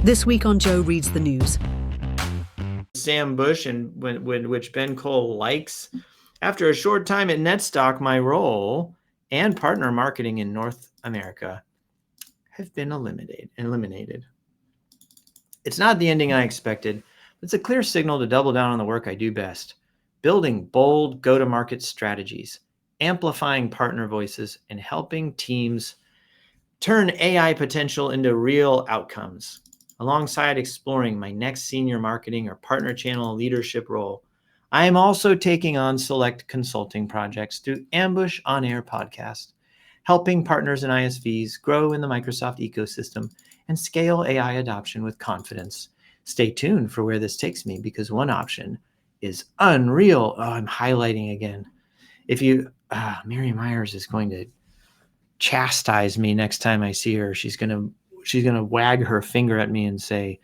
This week on Joe Reads the News. Sam Bush, and which Ben Cole likes. After a short time at Netstock, my role and partner marketing in North America have been eliminated. It's not the ending I expected. It's a clear signal to double down on the work I do best, building bold go-to-market strategies, amplifying partner voices, and helping teams turn AI potential into real outcomes. Alongside exploring my next senior marketing or partner channel leadership role, I am also taking on select consulting projects through Ambush On Air podcast, helping partners and ISVs grow in the Microsoft ecosystem and scale AI adoption with confidence. Stay tuned for where this takes me, because one option is unreal. Oh, I'm highlighting again. Mary Myers is going to chastise me next time I see her. She's gonna wag her finger at me and say,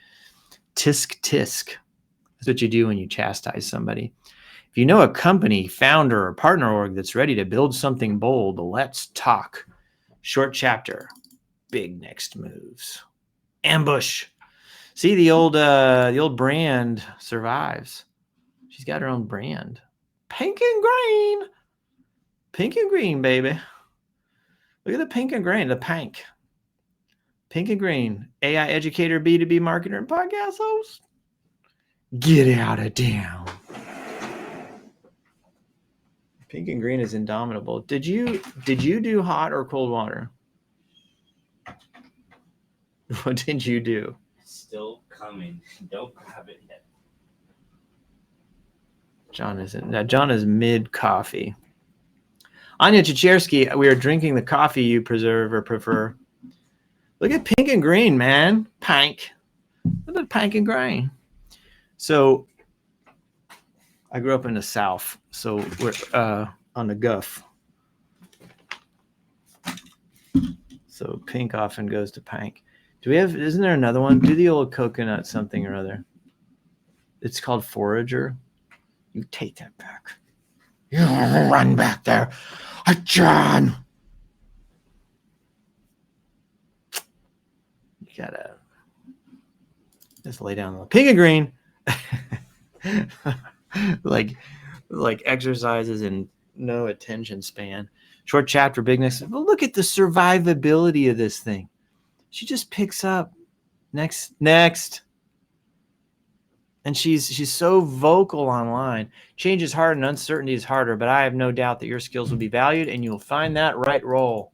"Tisk tisk." That's what you do when you chastise somebody. If you know a company, founder, or partner org that's ready to build something bold, let's talk. Short chapter, big next moves. Ambush. See, the old brand survives. She's got her own brand. Pink and green, baby. Look at the pink and green, the pank. Pink and green, AI educator, B2B marketer, and podcast host. Get out of town. Pink and green is indomitable. Did you do hot or cold water? What did you do? Still coming. Don't grab it yet. John is mid coffee. Anya Chichersky, we are drinking the coffee you preserve or prefer. Look at pink and green, man. Pink. Look at pink and green. So I grew up in the South, so we're on the Gulf. So pink often goes to pink. Isn't there another one? Do the old coconut something or other. It's called Forager. You take that back. You run back there. John. You gotta just lay down the pink and green. like exercises and no attention span. Short chapter, big next. Well, look at the survivability of this thing. She just picks up next. And she's so vocal online. Change is hard and uncertainty is harder, but I have no doubt that your skills will be valued and you'll find that right role.